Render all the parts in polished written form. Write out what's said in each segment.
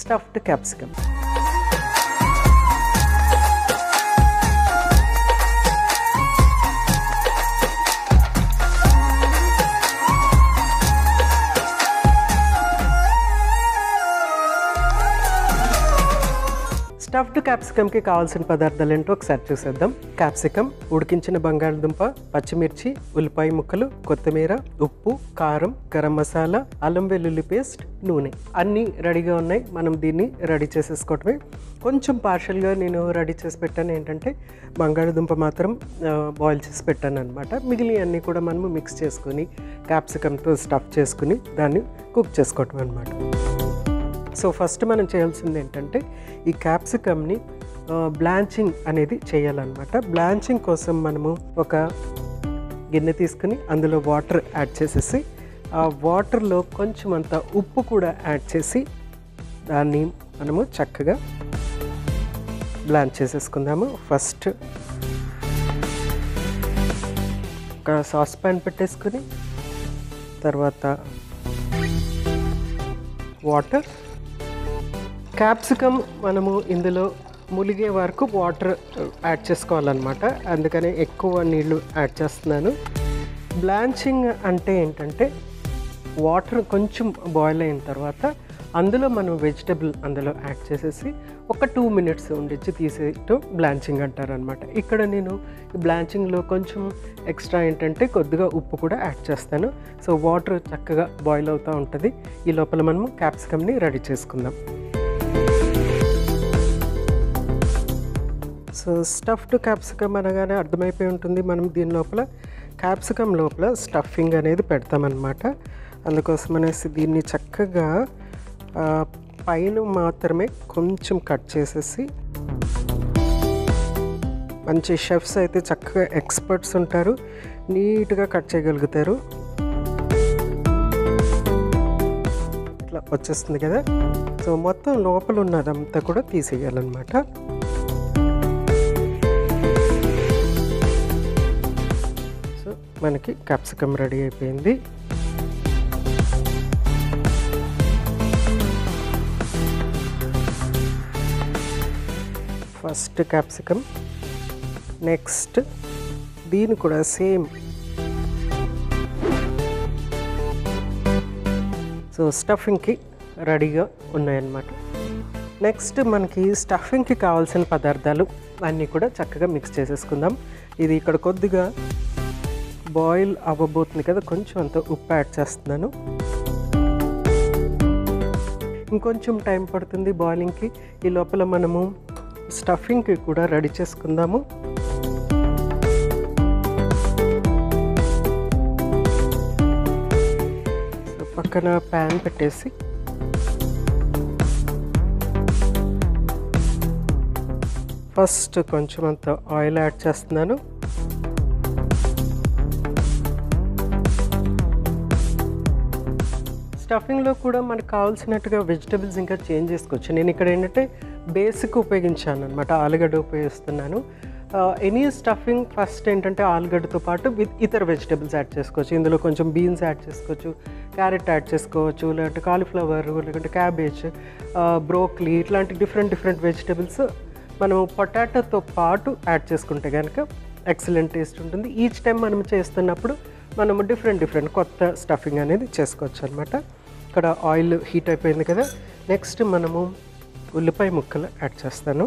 Stuffed capsicum. Stuffed క్యాప్సికమ్కి కావాల్సిన పదార్థాలు ఏంటో ఒకసారి చూసేద్దాం. క్యాప్సికమ్, ఉడికించిన బంగాళదుంప, పచ్చిమిర్చి, ఉల్లిపాయ ముక్కలు, కొత్తిమీర, ఉప్పు, కారం, గరం మసాలా, అల్లం వెల్లుల్లి పేస్ట్, నూనె అన్నీ రెడీగా ఉన్నాయి. మనం దీన్ని రెడీ చేసేసుకోవటమే. కొంచెం పార్షల్గా నేను రెడీ చేసి పెట్టాను. ఏంటంటే బంగాళదుంప మాత్రం బాయిల్ చేసి పెట్టాను అనమాట. మిగిలిన అన్నీ కూడా మనము మిక్స్ చేసుకుని క్యాప్సికమ్తో స్టఫ్ చేసుకుని దాన్ని కుక్ చేసుకోవటం అనమాట. సో ఫస్ట్ మనం చేయాల్సింది ఏంటంటే ఈ క్యాప్సికమ్ని బ్లాంచింగ్ అనేది చేయాలన్నమాట. బ్లాంచింగ్ కోసం మనము ఒక గిన్నె తీసుకుని అందులో వాటర్ యాడ్ చేసేసి ఆ వాటర్లో కొంచెం అంత ఉప్పు కూడా యాడ్ చేసి దాన్ని మనము చక్కగా బ్లాంచ్ చేసేసుకుందాము. ఫస్ట్ ఒక సాస్ ప్యాన్ పెట్టేసుకుని తర్వాత వాటర్, క్యాప్సికమ్ మనము ఇందులో ములిగే వరకు వాటర్ యాడ్ చేసుకోవాలన్నమాట. అందుకని ఎక్కువ నీళ్ళు యాడ్ చేస్తున్నాను. బ్లాంచింగ్ అంటే ఏంటంటే వాటర్ కొంచెం బాయిల్ అయిన తర్వాత అందులో మనం వెజిటబుల్ అందులో యాడ్ చేసేసి ఒక 2 minutes ఉండిచ్చి తీసేయటం బ్లాంచింగ్ అంటారనమాట. ఇక్కడ నేను బ్లాంచింగ్లో కొంచెం ఎక్స్ట్రా ఏంటంటే కొద్దిగా ఉప్పు కూడా యాడ్ చేస్తాను. సో వాటర్ చక్కగా బాయిల్ అవుతూ ఉంటుంది. ఈ లోపల మనము క్యాప్సికమ్ని రెడీ చేసుకుందాం. సో స్టఫ్డ్ క్యాప్సికమ్ అనగానే అర్థమైపోయి ఉంటుంది. మనం దీని లోపల క్యాప్సికమ్ లోపల స్టఫింగ్ అనేది పెడతామన్నమాట. అందుకోసం అనేసి దీన్ని చక్కగా పైన మాత్రమే కొంచెం కట్ చేసేసి, మంచి షెఫ్స్ అయితే చక్కగా ఎక్స్పర్ట్స్ ఉంటారు, నీట్గా కట్ చేయగలుగుతారు. ఇట్లా వచ్చేస్తుంది కదా. సో మొత్తం లోపల ఉన్నదంతా కూడా తీసేయాలన్నమాట. సో మనకి క్యాప్సికమ్ రెడీ అయిపోయింది. ఫస్ట్ క్యాప్సికమ్, నెక్స్ట్ దీని కూడా సేమ్. సో స్టఫింగ్కి రెడీగా ఉన్నాయన్నమాట. నెక్స్ట్ మనకి స్టఫింగ్కి కావాల్సిన పదార్థాలు అన్నీ కూడా చక్కగా మిక్స్ చేసేసుకుందాం. ఇది ఇక్కడ కొద్దిగా బాయిల్ అవ్వబోతుంది కదా, కొంచెం అంత ఉప్పు యాడ్ చేస్తున్నాను. ఇంకొంచెం టైం పడుతుంది బాయిలింగ్కి. ఈ లోపల మనము స్టఫింగ్కి కూడా రెడీ చేసుకుందాము. సో పక్కన ప్యాన్ పెట్టేసి ఫస్ట్ కొంచెం అంత ఆయిల్ యాడ్ చేస్తున్నాను. స్టఫింగ్లో కూడా మనకు కావాల్సినట్టుగా వెజిటబుల్స్ ఇంకా చేంజ్ చేసుకోవచ్చు. నేను ఇక్కడ ఏంటంటే బేసిక్ ఉపయోగించాను అనమాట, ఆలుగడ్డ ఉపయోగిస్తున్నాను. ఎనీ స్టఫింగ్ ఫస్ట్ ఏంటంటే ఆలుగడ్డతో పాటు విత్ ఇతర వెజిటబుల్స్ యాడ్ చేసుకోవచ్చు. ఇందులో కొంచెం బీన్స్ యాడ్ చేసుకోవచ్చు, క్యారెట్ యాడ్ చేసుకోవచ్చు, లేదంటే కాలీఫ్లవర్, లేదంటే క్యాబేజ్, బ్రోకలీ, ఇట్లాంటి డిఫరెంట్ వెజిటబుల్స్ మనం పొటాటోతో పాటు యాడ్ చేసుకుంటే కనుక ఎక్సలెంట్ టేస్ట్ ఉంటుంది. ఈచ్ టైం మనం చేస్తున్నప్పుడు మనము డిఫరెంట్ కొత్త స్టఫింగ్ అనేది చేసుకోవచ్చు అనమాట. ఇక్కడ ఆయిల్ హీట్ అయిపోయింది కదా. నెక్స్ట్ మనము ఉల్లిపాయ ముక్కలు యాడ్ చేస్తాను.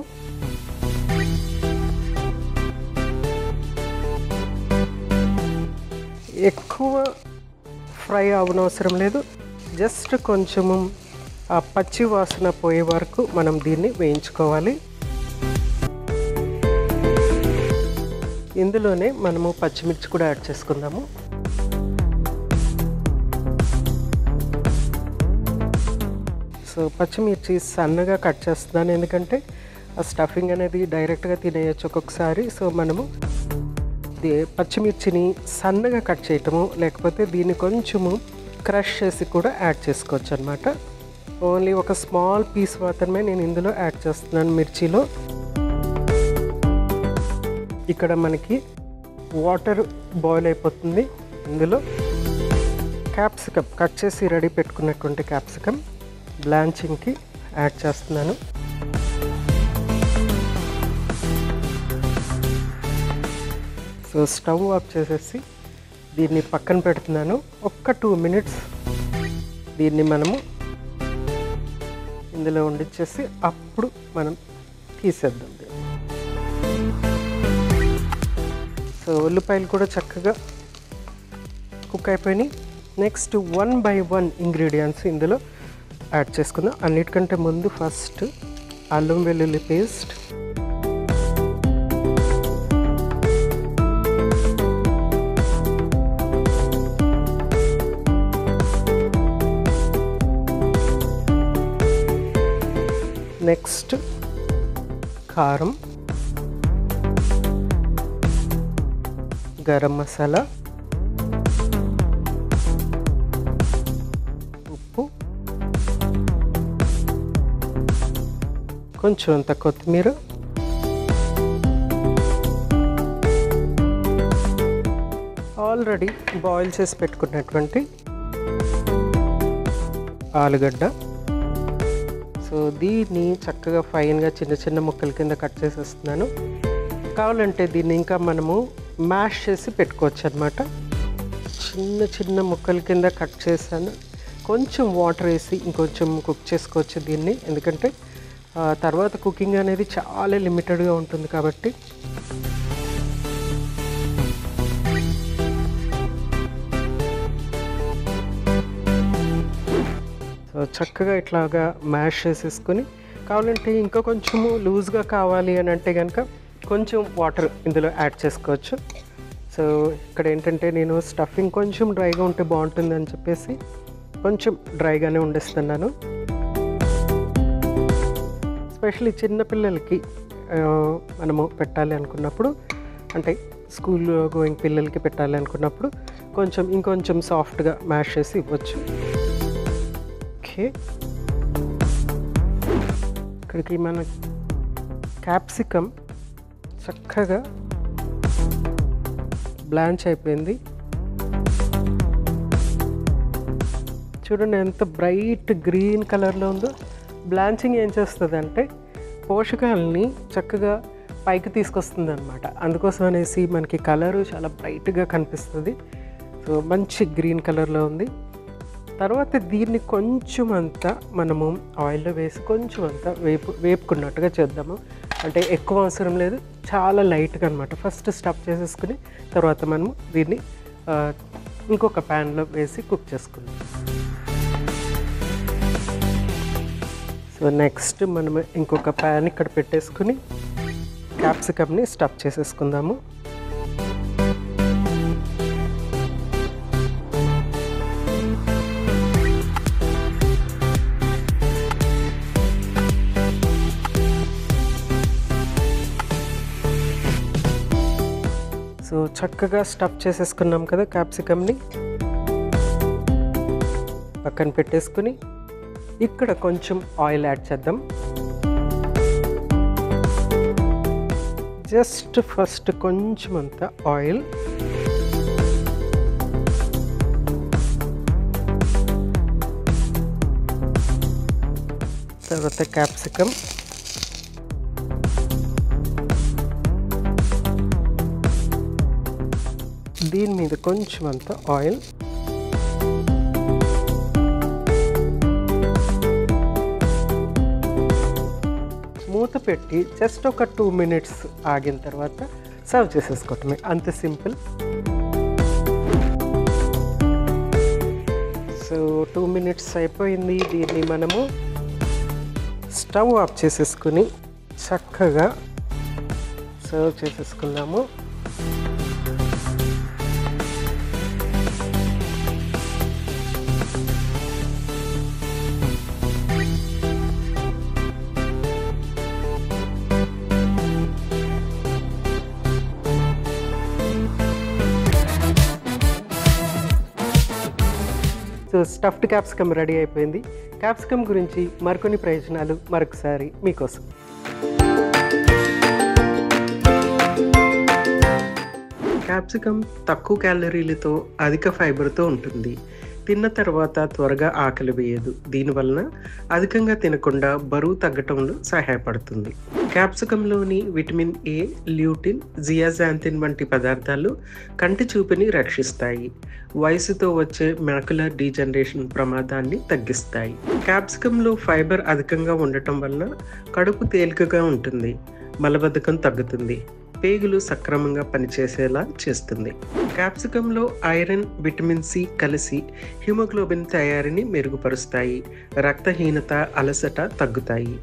ఎక్కువ ఫ్రై అవనవసరం లేదు, జస్ట్ కొంచెము ఆ పచ్చి వాసన పోయే వరకు మనం దీన్ని వేయించుకోవాలి. ఇందులోనే మనము పచ్చిమిర్చి కూడా యాడ్ చేసుకుందాము. సో పచ్చిమిర్చి సన్నగా కట్ చేస్తున్నాను, ఎందుకంటే ఆ స్టఫింగ్ అనేది డైరెక్ట్గా తినేయచ్చు ఒక్కొక్కసారి. సో మనము పచ్చిమిర్చిని సన్నగా కట్ చేయటము, లేకపోతే దీన్ని కొంచెము క్రష్ చేసి కూడా యాడ్ చేసుకోవచ్చు అనమాట. ఓన్లీ ఒక స్మాల్ పీస్ మాత్రమే నేను ఇందులో యాడ్ చేస్తున్నాను మిర్చిలో. ఇక్కడ మనకి వాటర్ బాయిల్ అయిపోతుంది. ఇందులో క్యాప్సికమ్ కట్ చేసి రెడీ పెట్టుకున్నటువంటి క్యాప్సికమ్ బ్లాంచింగ్కి యాడ్ చేస్తున్నాను. సో స్టవ్ ఆఫ్ చేసేసి దీన్ని పక్కన పెడుతున్నాను. ఒక్క 2 మినిట్స్ దీన్ని మనము ఇందులో వండిచ్చేసి అప్పుడు మనం తీసేద్దాం. సో ఉల్లిపాయలు కూడా చక్కగా కుక్ అయిపోయినాయి. నెక్స్ట్ 1 by 1 ఇంగ్రీడియంట్స్ ఇందులో యాడ్ చేసుకుందాం. అన్నిటికంటే ముందు ఫస్ట్ అల్లం వెల్లుల్లి పేస్ట్, నెక్స్ట్ కారం, గరం మసాలా, ఉప్పు, కొంచెం అంత కొత్తిమీర, ఆల్రెడీ బాయిల్ చేసి పెట్టుకున్నటువంటి ఆలుగడ్డ. సో దీన్ని చక్కగా ఫైన్గా చిన్న చిన్న ముక్కల కింద కట్ చేసేస్తున్నాను. కావాలంటే దీన్ని ఇంకా మనము మ్యాష్ చేసి పెట్టుకోవచ్చు అన్నమాట. చిన్న చిన్న ముక్కల కింద కట్ చేశాను. కొంచెం వాటర్ వేసి ఇంకొంచెం కుక్ చేసుకోవచ్చు దీన్ని, ఎందుకంటే తర్వాత కుకింగ్ అనేది చాలా లిమిటెడ్గా ఉంటుంది కాబట్టి. సో చక్కగా ఇట్లాగా మ్యాష్ చేసేసుకొని, కావాలంటే ఇంకా కొంచెము లూజ్గా కావాలి అని అంటే కనుక కొంచెం వాటర్ ఇందులో యాడ్ చేసుకోవచ్చు. సో ఇక్కడ ఏంటంటే నేను స్టఫింగ్ కొంచెం డ్రైగా ఉంటే బాగుంటుంది అని చెప్పేసి కొంచెం డ్రైగానే వండిస్తున్నాను. ఎస్పెషల్లీ చిన్నపిల్లలకి మనము పెట్టాలి అనుకున్నప్పుడు, అంటే స్కూల్లో గోయింగ్ పిల్లలకి పెట్టాలి అనుకున్నప్పుడు కొంచెం ఇంకొంచెం సాఫ్ట్గా మ్యాష్ చేసి ఇవ్వచ్చు. ఓకే, ఇక్కడికి మన క్యాప్సికమ్ చక్కగా బ్లాంచ్ అయిపోయింది. చూడండి ఎంత బ్రైట్ గ్రీన్ కలర్లో ఉందో. బ్లాంచింగ్ ఏం చేస్తుంది అంటే పోషకాలని చక్కగా పైకి తీసుకొస్తుంది అనమాట. అందుకోసం అనేసి మనకి కలరు చాలా బ్రైట్గా కనిపిస్తుంది. సో మంచి గ్రీన్ కలర్లో ఉంది. తర్వాత దీన్ని కొంచెం అంతా మనము ఆయిల్లో వేసి కొంచెం అంతా వేపుకున్నట్టుగా చేద్దాము. అంటే ఎక్కువ అవసరం లేదు, చాలా లైట్గా అనమాట. ఫస్ట్ స్టఫ్ చేసేసుకుని తర్వాత మనము దీన్ని ఇంకొక ప్యాన్లో వేసి కుక్ చేసుకుందాం. సో నెక్స్ట్ మనం ఇంకొక ప్యాన్ ఇక్కడ పెట్టేసుకుని క్యాప్సికమ్ని స్టఫ్ చేసేసుకుందాము. సో చక్కగా స్టఫ్ చేసేసుకున్నాం కదా క్యాప్సికమ్ని, పక్కన పెట్టేసుకుని ఇక్కడ కొంచెం ఆయిల్ యాడ్ చేద్దాం. జస్ట్ ఫస్ట్ కొంచెం అంత ఆయిల్, తర్వాత క్యాప్సికమ్, దీని మీద కొంచెం అంత ఆయిల్, మూత పెట్టి జస్ట్ ఒక 2 మినిట్స్ ఆగిన తర్వాత సర్వ్ చేసేసుకోవటమే, అంత సింపుల్. సో 2 మినిట్స్ అయిపోయింది. దీన్ని మనము స్టవ్ ఆఫ్ చేసేసుకుని చక్కగా సర్వ్ చేసేసుకుందాము. సో స్టఫ్డ్ క్యాప్సికమ్ రెడీ అయిపోయింది. క్యాప్సికమ్ గురించి మరికొన్ని ప్రయోజనాలు మరొకసారి మీకోసం. క్యాప్సికమ్ తక్కువ క్యాలరీలతో అధిక ఫైబర్తో ఉంటుంది. తిన్న తర్వాత త్వరగా ఆకలి వేయదు. దీనివలన అధికంగా తినకుండా బరువు తగ్గటంలో సహాయపడుతుంది. క్యాప్సికంలోని విటమిన్ ఏ, ల్యూటిన్, జియాజాంతిన్ వంటి పదార్థాలు కంటి చూపుని రక్షిస్తాయి. వయసుతో వచ్చే మాక్యులర్ డీజనరేషన్ ప్రమాదాన్ని తగ్గిస్తాయి. క్యాప్సికంలో ఫైబర్ అధికంగా ఉండటం వలన కడుపు తేలికగా ఉంటుంది, మలబద్ధకం తగ్గుతుంది, పేగులు సక్రమంగా పనిచేసేలా చేస్తుంది. క్యాప్సికంలో ఐరన్, విటమిన్ సి కలిసి హిమోగ్లోబిన్ తయారీని మెరుగుపరుస్తాయి. రక్తహీనత, అలసట తగ్గుతాయి.